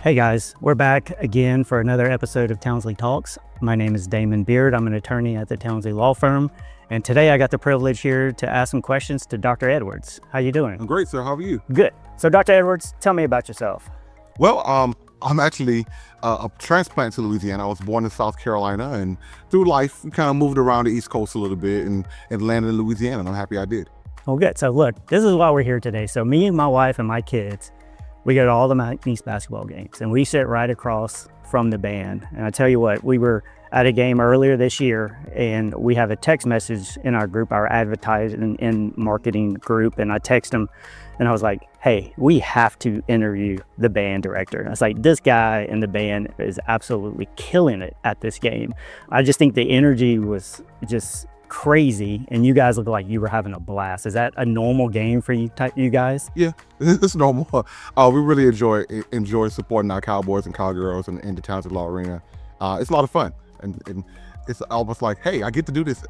Hey guys, we're back again for another episode of Townsley Talks. My name is Damon Beard. I'm an attorney at the Townsley Law Firm. And today I got the privilege here to ask some questions to Dr. Edwards. How you doing? I'm great, sir. How are you? Good. So Dr. Edwards, tell me about yourself. Well, I'm actually a transplant to Louisiana. I was born in South Carolina, and through life, kind of moved around the East Coast a little bit and landed in Louisiana, and I'm happy I did. Well, good. So look, this is why we're here today. So me and my wife and my kids, we go to all the McNeese basketball games, and we sit right across from the band. And I tell you what, we were at a game earlier this year, and we have a text message in our group, our advertising and marketing group, and I text them, and I was like, hey, we have to interview the band director. I was like, this guy in the band is absolutely killing it at this game. I just think the energy was just crazy, and you guys look like you were having a blast. Is that a normal game for you guys? Yeah, it's normal. We really enjoy supporting our Cowboys and Cowgirls in the Townsley Law Arena. It's a lot of fun, and it's almost like, hey, I get to do this,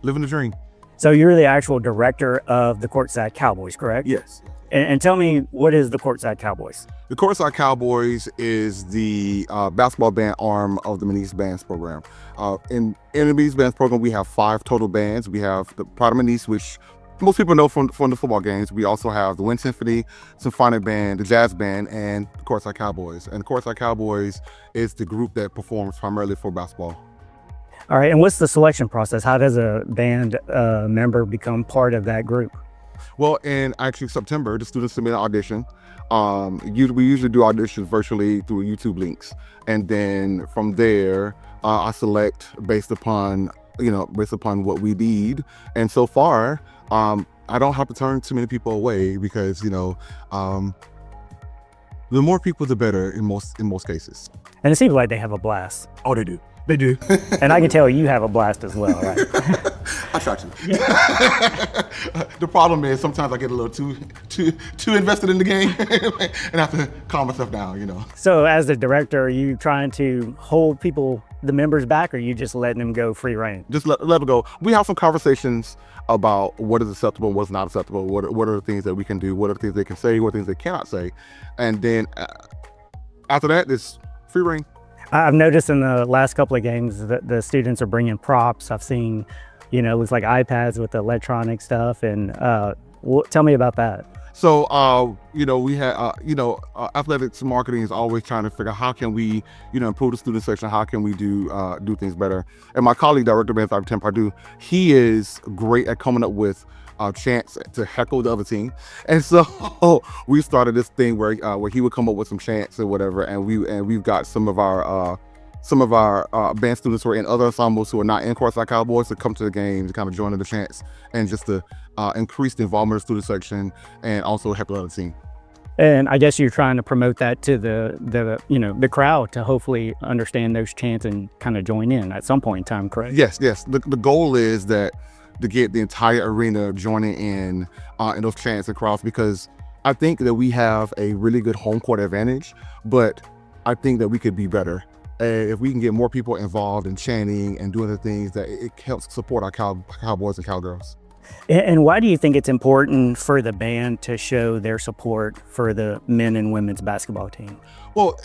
living the dream. So you're the actual director of the Courtside Cowboys, correct? Yes. And tell me, what is the Courtside Cowboys? The Courtside Cowboys is the basketball band arm of the McNeese Bands program. In the McNeese Bands program, we have 5 total bands. We have the Pride of McNeese, which most people know from the football games. We also have the Wind Symphony, Symphonic Band, the Jazz Band, and the Courtside Cowboys. And the Courtside Cowboys is the group that performs primarily for basketball. All right, and what's the selection process? How does a band member become part of that group? Well, in actually September, the students submit an audition. We usually do auditions virtually through YouTube links, and then from there, I select based upon what we need. And so far, I don't have to turn too many people away because the more people, the better in most cases. And it seems like they have a blast. Oh, they do. They do. And I can tell you have a blast as well, right? I try to. The problem is sometimes I get a little too invested in the game and have to calm myself down, So as the director, are you trying to hold the members back, or are you just letting them go free reign? Just let them go. We have some conversations about what is acceptable and what's not acceptable. What are the things that we can do? What are the things they can say? What are the things they cannot say? And then after that, it's free reign. I've noticed in the last couple of games that the students are bringing props. I've seen, looks like iPads with electronic stuff. And tell me about that. So, we had, athletics marketing is always trying to figure out how can we, improve the student section. How can we do things better? And my colleague, Director of Dr. Tim Pardue, he is great at coming up with chants to heckle the other team. And so we started this thing where he would come up with some chants or whatever, and we've got some of our band students who are in other ensembles who are not in Courtside Cowboys to come to the game to kind of join in the chants and just to increase the involvement of the student section and also heckle the other team. And I guess you're trying to promote that to the crowd to hopefully understand those chants and kind of join in at some point in time, correct? Yes. The goal is that to get the entire arena joining in those chants across, because I think that we have a really good home court advantage, but I think that we could be better. If we can get more people involved in chanting and doing the things that it helps support our Cowboys and Cowgirls. And why do you think it's important for the band to show their support for the men and women's basketball team? Well,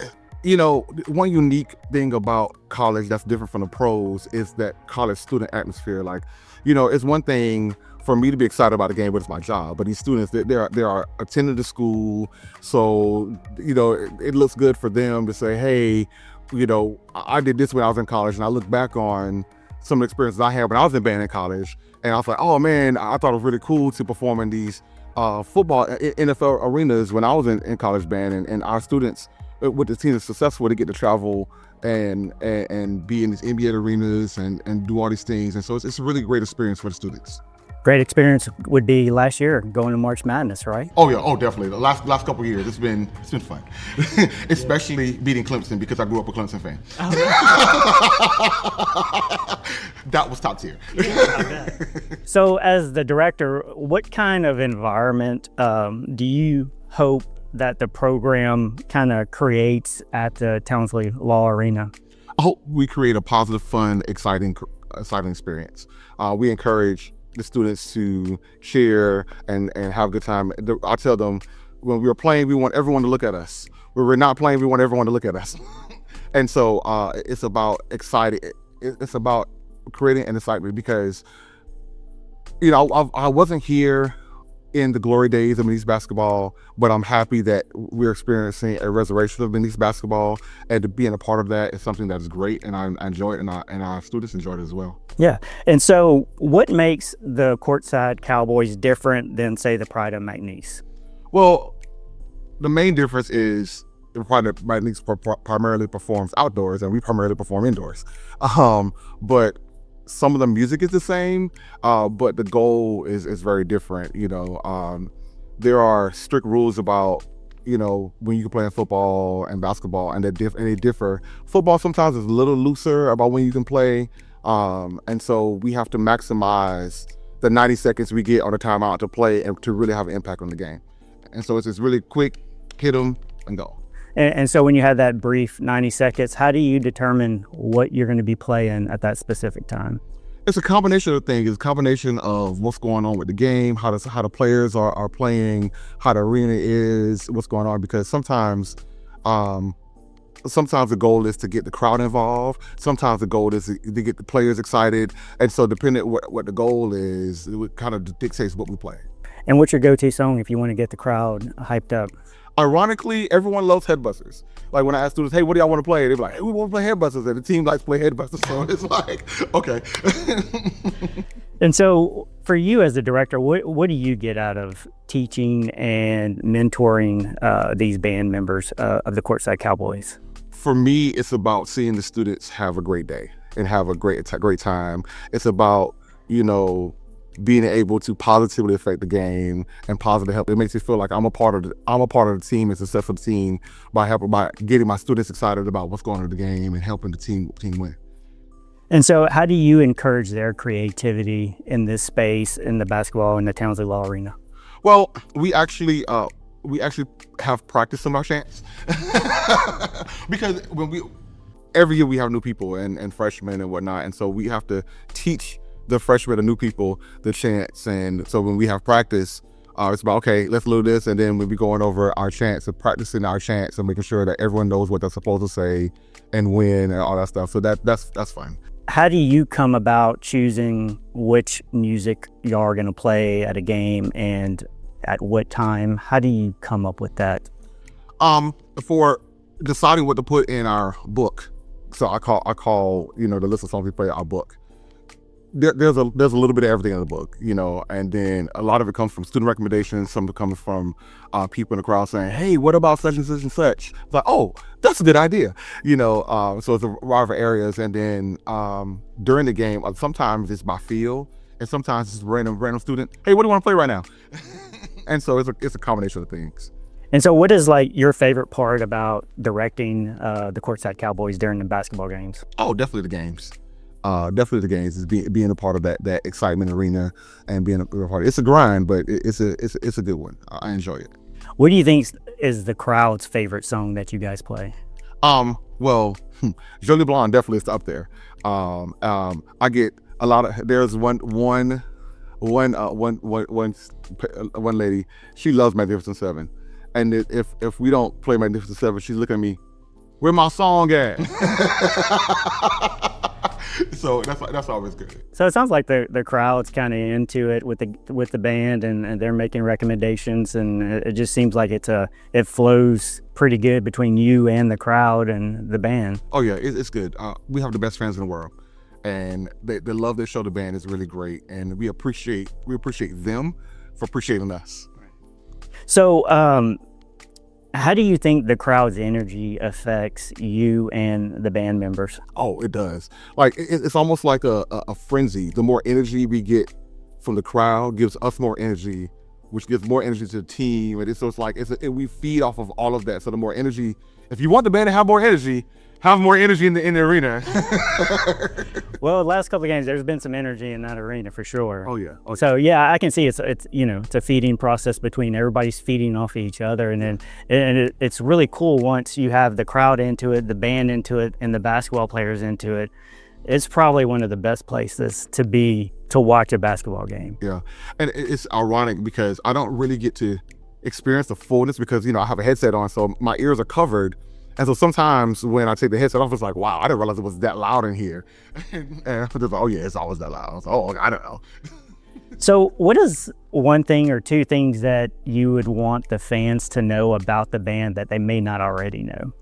one unique thing about college that's different from the pros is that college student atmosphere. Like, it's one thing for me to be excited about the game, but it's my job. But these students, they are attending the school, so it looks good for them to say, hey, I did this when I was in college, and I look back on some of the experiences I had when I was in band in college, and I was like, oh man, I thought it was really cool to perform in these football NFL arenas when I was in college band, and our students with the team is successful to get to travel and be in these NBA arenas and do all these things, and so it's a really great experience for the students. Great experience would be last year going to March Madness, right? Oh yeah, definitely. The last couple of years, it's been fun, especially beating Clemson because I grew up a Clemson fan. Oh. That was top tier. Yeah, so, as the director, what kind of environment do you hope that the program kind of creates at the Townsley Law Arena? I hope we create a positive, fun, exciting experience. We encourage the students to cheer and have a good time. I tell them when we were playing, we want everyone to look at us. When we're not playing, we want everyone to look at us. And so it's about exciting. It's about creating an excitement because, I wasn't here in the glory days of McNeese basketball, but I'm happy that we're experiencing a resurrection of McNeese basketball, and to being a part of that is something that is great, and I enjoy it, and our students enjoy it as well. Yeah. And so what makes the Courtside Cowboys different than, say, the Pride of McNeese? Well, the main difference is the Pride of McNeese primarily performs outdoors, and we primarily perform indoors. But some of the music is the same, but the goal is very different. There are strict rules about, when you can play in football and basketball, and they differ. Football sometimes is a little looser about when you can play, and so we have to maximize the 90 seconds we get on a timeout to play and to really have an impact on the game. And so it's really quick, hit them and go. And so when you have that brief 90 seconds, how do you determine what you're going to be playing at that specific time? It's a combination of things. It's a combination of what's going on with the game, how the players are playing, how the arena is, what's going on. Because sometimes the goal is to get the crowd involved. Sometimes the goal is to get the players excited. And so depending on what the goal is, it kind of dictates what we play. And what's your go-to song if you want to get the crowd hyped up? Ironically, everyone loves Headbusters. Like when I ask students, hey, what do y'all want to play? They're like, hey, we want to play Headbusters. And the team likes to play Headbusters. So it's like, okay. And so for you as the director, what do you get out of teaching and mentoring these band members of the Courtside Cowboys? For me, it's about seeing the students have a great day and have a great time. It's about, being able to positively affect the game and positively help. It makes me feel like I'm a part of the team, a successful team, by getting my students excited about what's going on in the game and helping the team win. And so how do you encourage their creativity in this space, in the basketball in the Townsley Law Arena? Well, we actually have practice some of our chants because every year we have new people and freshmen and whatnot, and so we have to teach the freshmen and new people the chants. And so when we have practice, it's about, okay, let's do this, and then we'll be going over our chants and practicing our chants and making sure that everyone knows what they're supposed to say and when and all that stuff. So that's fun. How do you come about choosing which music y'all are going to play at a game and at what time? How do you come up with that? For deciding what to put in our book, so I call the list of songs we play our book. There's a little bit of everything in the book, and then a lot of it comes from student recommendations. Some of it comes from people in the crowd saying, hey, what about such and such and such? It's like, oh, that's a good idea. So it's a lot of areas. And then during the game, sometimes it's by feel, and sometimes it's random student, hey, what do you want to play right now? And so it's a combination of things. And so what is your favorite part about directing the Courtside Cowboys during the basketball games? Oh, definitely the games. Definitely the games is being a part of that excitement arena and being a part. It's a grind, but it's a good one. I enjoy it. What do you think is the crowd's favorite song that you guys play? Well, Jolie Blonde definitely is up there. I get a lot of. There's one lady. She loves Magnificent Seven, and if we don't play Magnificent Seven, she's looking at me. Where my song at? So that's always good. So it sounds like the crowd's kind of into it with the band, and they're making recommendations, and it just seems like it flows pretty good between you and the crowd and the band. Oh yeah, it's good. We have the best fans in the world, and they love their show. The band is really great, and we appreciate them for appreciating us. So how do you think the crowd's energy affects you and the band members? Oh, it does. Like it's almost like a frenzy. The more energy we get from the crowd gives us more energy, which gives more energy to the team. And so it's like we feed off of all of that. So the more energy, if you want the band to have more energy in the arena. Well, the last couple of games, there's been some energy in that arena for sure. Oh yeah. Okay. So yeah, I can see it's a feeding process between everybody's feeding off of each other, and it's really cool once you have the crowd into it, the band into it, and the basketball players into it. It's probably one of the best places to watch a basketball game. Yeah, and it's ironic because I don't really get to experience the fullness because, I have a headset on, so my ears are covered. And so sometimes when I take the headset off, it's like, wow, I didn't realize it was that loud in here. And I'm just like, oh yeah, it's always that loud. I was like, oh, I don't know. So what is one thing or two things that you would want the fans to know about the band that they may not already know?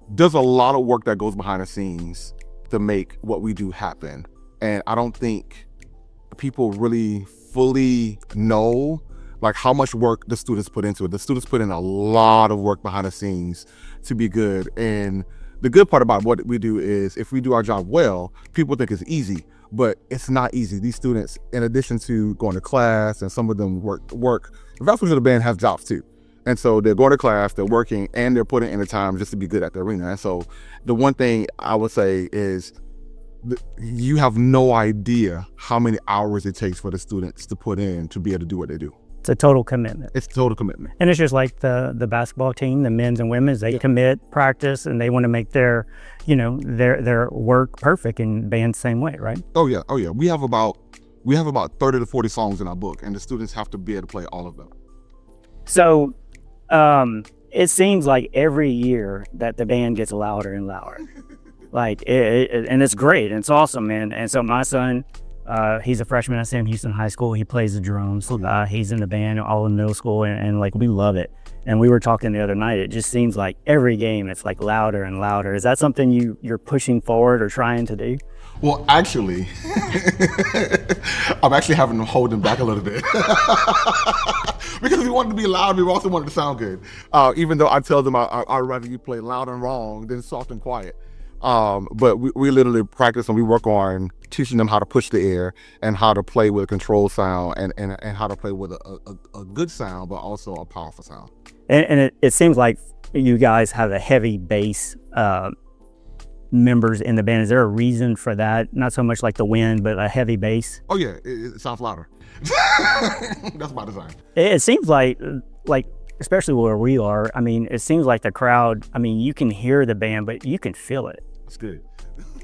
There's a lot of work that goes behind the scenes to make what we do happen. And I don't think people really fully know like how much work the students put into it. The students put in a lot of work behind the scenes to be good. And the good part about what we do is if we do our job well, people think it's easy, but it's not easy. These students, in addition to going to class, and some of them work, the vast majority of the band have jobs too. And so they're going to class, they're working, and they're putting in the time just to be good at the arena. And so the one thing I would say is you have no idea how many hours it takes for the students to put in to be able to do what they do. It's a total commitment. It's total commitment. And it's just like the basketball team, the men's and women's, they commit, practice, and they want to make their work perfect, and band same way, right? Oh yeah. We have about 30 to 40 songs in our book, and the students have to be able to play all of them. So it seems like every year that the band gets louder and louder. Like and it's great, and it's awesome, man. And so my son, he's a freshman at Sam Houston High School. He plays the drums. He's in the band all in middle school, and like we love it. And we were talking the other night. It just seems like every game it's like louder and louder. Is that something you're pushing forward or trying to do? Well, actually, I'm actually having to hold them back a little bit because we wanted to be loud. We also wanted to sound good. Even though I tell them I'd rather you play loud and wrong than soft and quiet. But we literally practice and we work on teaching them how to push the air and how to play with a controlled sound and how to play with a good sound, but also a powerful sound. And it seems like you guys have a heavy bass members in the band. Is there a reason for that? Not so much like the wind, but a heavy bass? Oh yeah, it sounds louder. That's by design. It seems like especially where we are, I mean, it seems like the crowd, I mean, you can hear the band, but you can feel it. That's good.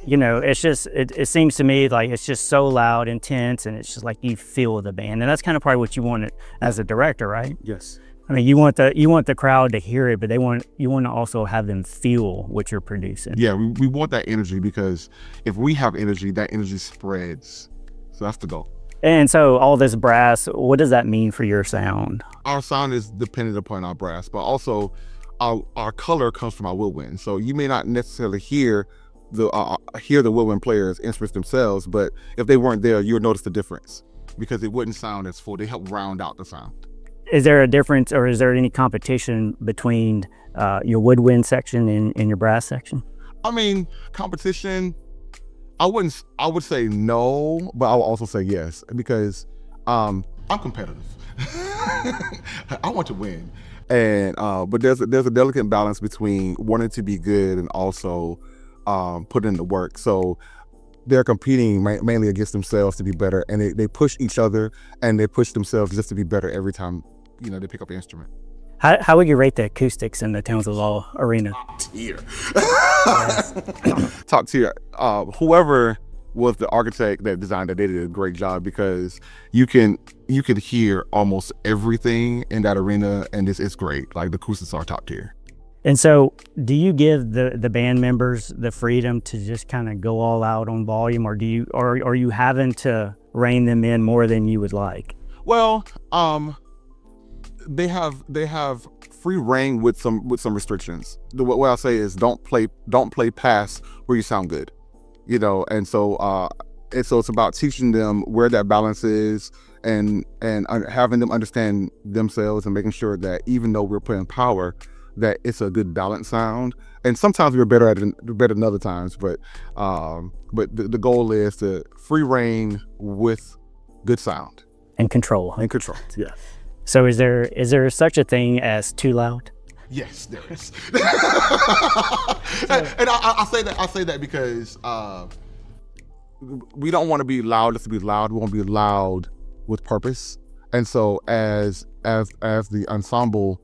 It's just, it seems to me like it's just so loud, intense, and it's just like you feel the band. And that's kind of probably what you want as a director, right? Yes. I mean, you want the crowd to hear it, but you want to also have them feel what you're producing. Yeah, we want that energy because if we have energy, that energy spreads. So that's the goal. And so all this brass, what does that mean for your sound? Our sound is dependent upon our brass, but also our color comes from our woodwind. So you may not necessarily hear the woodwind players' instruments themselves, but if they weren't there, you would notice the difference because it wouldn't sound as full. They help round out the sound. Is there a difference, or is there any competition between your woodwind section and your brass section? I mean, competition, I would say no, but I would also say yes because I'm competitive. I want to win, and but there's a delicate balance between wanting to be good and also put in the work. So they're competing mainly against themselves to be better, and they push each other and they push themselves just to be better every time they pick up the instrument. How would you rate the acoustics in the Townsley Law Arena? Top tier. Top tier. Whoever was the architect that designed it, they did a great job because you can hear almost everything in that arena, and it's great. Like the acoustics are top tier. And so, do you give the band members the freedom to just kind of go all out on volume, or are you having to rein them in more than you would like? Well, they have free reign with some restrictions. The way I say is don't play past where you sound good, and so it's about teaching them where that balance is and having them understand themselves and making sure that even though we're playing power, that it's a good balanced sound. And sometimes we're better than other times, but the goal is to free reign with good sound and control. Yeah. So is there such a thing as too loud? Yes, there is. And I say that because we don't want to be loud just to be loud. We want to be loud with purpose. And so as the ensemble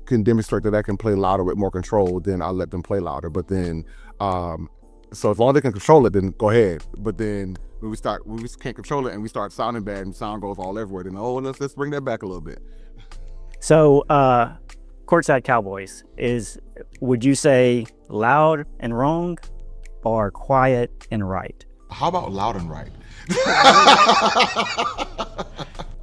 can demonstrate that I can play louder with more control, then I'll let them play louder. But then, so as long as they can control it, then go ahead. But then when we can't control it and we start sounding bad and sound goes all everywhere, then let's bring that back a little bit. So, Courtside Cowboys would you say loud and wrong or quiet and right? How about loud and right?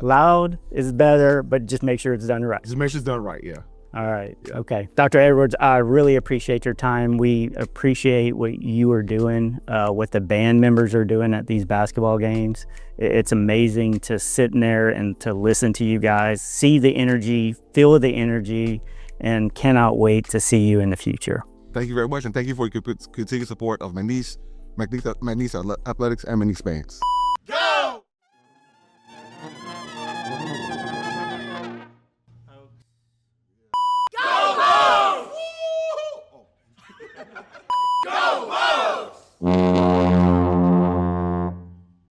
Loud is better, but just make sure it's done right. Just make sure it's done right, yeah. All right. Okay. Dr. Edwards, I really appreciate your time. We appreciate what you are doing, what the band members are doing at these basketball games. It's amazing to sit in there and to listen to you guys, see the energy, feel the energy, and cannot wait to see you in the future. Thank you very much, and thank you for your continued support of McNeese Athletics and McNeese Bands.